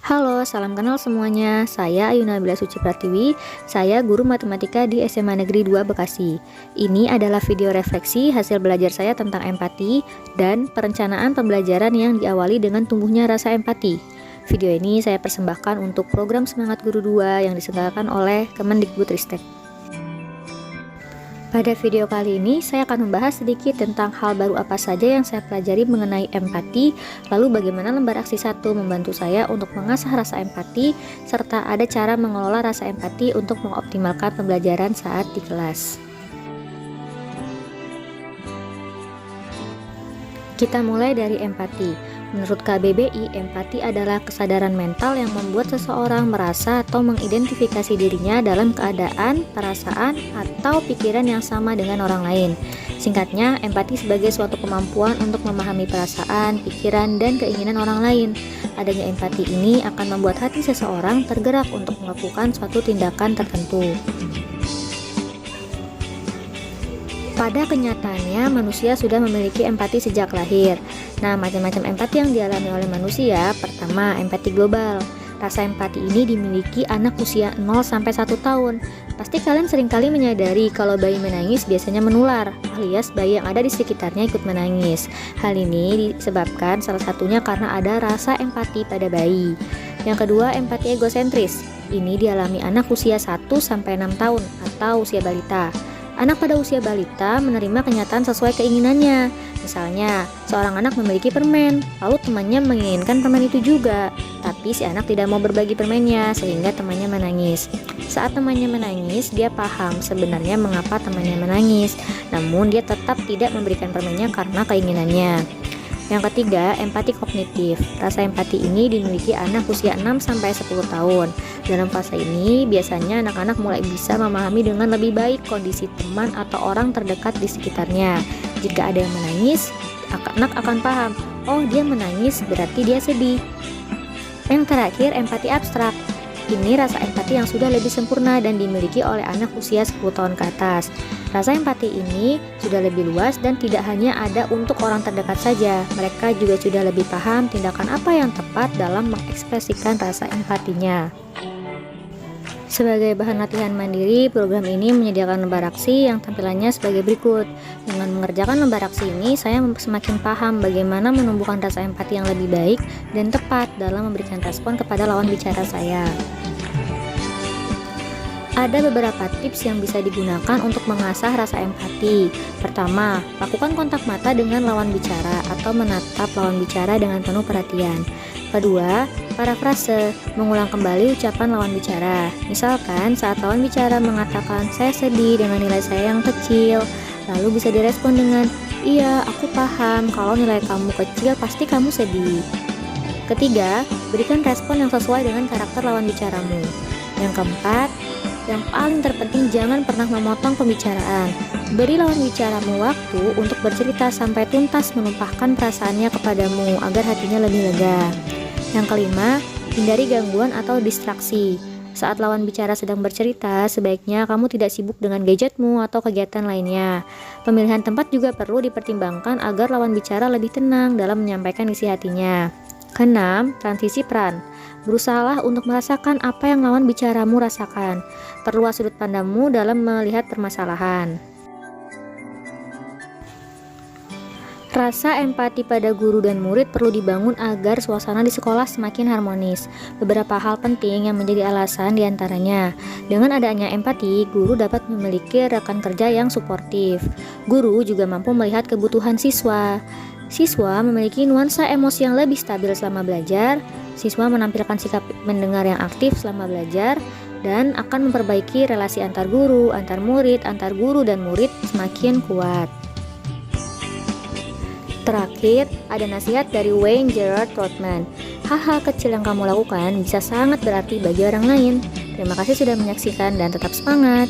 Halo, salam kenal semuanya. Saya Ayu Nabila Suci Pratiwi. Saya guru matematika di SMA Negeri 2 Bekasi. Ini adalah video refleksi hasil belajar saya tentang empati dan perencanaan pembelajaran yang diawali dengan tumbuhnya rasa empati. Video ini saya persembahkan untuk program Semangat Guru 2 yang diselenggarakan oleh Kemendikbudristek. Pada video kali ini, saya akan membahas sedikit tentang hal baru apa saja yang saya pelajari mengenai empati, lalu bagaimana lembar aksi 1 membantu saya untuk mengasah rasa empati, serta ada cara mengelola rasa empati untuk mengoptimalkan pembelajaran saat di kelas. Kita mulai dari empati. Menurut KBBI, empati adalah kesadaran mental yang membuat seseorang merasa atau mengidentifikasi dirinya dalam keadaan, perasaan, atau pikiran yang sama dengan orang lain. Singkatnya, empati sebagai suatu kemampuan untuk memahami perasaan, pikiran, dan keinginan orang lain. Adanya empati ini akan membuat hati seseorang tergerak untuk melakukan suatu tindakan tertentu. Pada kenyataannya, manusia sudah memiliki empati sejak lahir. Nah, macam-macam empati yang dialami oleh manusia. Pertama, empati global. Rasa empati ini dimiliki anak usia 0-1 tahun. Pasti kalian seringkali menyadari kalau bayi menangis biasanya menular, alias bayi yang ada di sekitarnya ikut menangis. Hal ini disebabkan salah satunya karena ada rasa empati pada bayi. Yang kedua, empati egosentris. Ini dialami anak usia 1-6 tahun atau usia balita. Anak pada usia balita menerima kenyataan sesuai keinginannya. Misalnya, seorang anak memiliki permen, lalu temannya menginginkan permen itu juga, tapi si anak tidak mau berbagi permennya, sehingga temannya menangis. Saat temannya menangis, dia paham sebenarnya mengapa temannya menangis, namun dia tetap tidak memberikan permennya karena keinginannya. Yang ketiga, empati kognitif. Rasa empati ini dimiliki anak usia 6-10 tahun. Dalam fase ini, biasanya anak-anak mulai bisa memahami dengan lebih baik kondisi teman atau orang terdekat di sekitarnya. Jika ada yang menangis, anak akan paham, oh dia menangis berarti dia sedih. Yang terakhir, empati abstrak. Ini rasa empati yang sudah lebih sempurna dan dimiliki oleh anak usia 10 tahun ke atas. Rasa empati ini sudah lebih luas dan tidak hanya ada untuk orang terdekat saja. Mereka juga sudah lebih paham tindakan apa yang tepat dalam mengekspresikan rasa empatinya. Sebagai bahan latihan mandiri, program ini menyediakan lembar aksi yang tampilannya sebagai berikut. Dengan mengerjakan lembar aksi ini, saya semakin paham bagaimana menumbuhkan rasa empati yang lebih baik dan tepat dalam memberikan respon kepada lawan bicara saya. Ada beberapa tips yang bisa digunakan untuk mengasah rasa empati. Pertama, lakukan kontak mata dengan lawan bicara atau menatap lawan bicara dengan penuh perhatian. Kedua, parafrase, mengulang kembali ucapan lawan bicara. Misalkan saat lawan bicara mengatakan saya sedih dengan nilai saya yang kecil, lalu bisa direspon dengan iya, aku paham kalau nilai kamu kecil pasti kamu sedih. Ketiga, berikan respon yang sesuai dengan karakter lawan bicaramu. Yang keempat, yang paling terpenting, jangan pernah memotong pembicaraan. Beri lawan bicaramu waktu untuk bercerita sampai tuntas menumpahkan perasaannya kepadamu agar hatinya lebih lega. Yang kelima, hindari gangguan atau distraksi. Saat lawan bicara sedang bercerita, sebaiknya kamu tidak sibuk dengan gadgetmu atau kegiatan lainnya. Pemilihan tempat juga perlu dipertimbangkan agar lawan bicara lebih tenang dalam menyampaikan isi hatinya. Keenam, transisi peran. Berusahalah untuk merasakan apa yang lawan bicaramu rasakan. Perluas sudut pandangmu dalam melihat permasalahan. Rasa empati pada guru dan murid perlu dibangun agar suasana di sekolah semakin harmonis. Beberapa hal penting yang menjadi alasan diantaranya, dengan adanya empati, guru dapat memiliki rekan kerja yang suportif. Guru juga mampu melihat kebutuhan siswa. Siswa memiliki nuansa emosi yang lebih stabil selama belajar. Siswa menampilkan sikap mendengar yang aktif selama belajar dan akan memperbaiki relasi antar guru, antar murid, antar guru dan murid semakin kuat. Terakhir, ada nasihat dari Wayne Gerard Trotman. Hal-hal kecil yang kamu lakukan bisa sangat berarti bagi orang lain. Terima kasih sudah menyaksikan dan tetap semangat.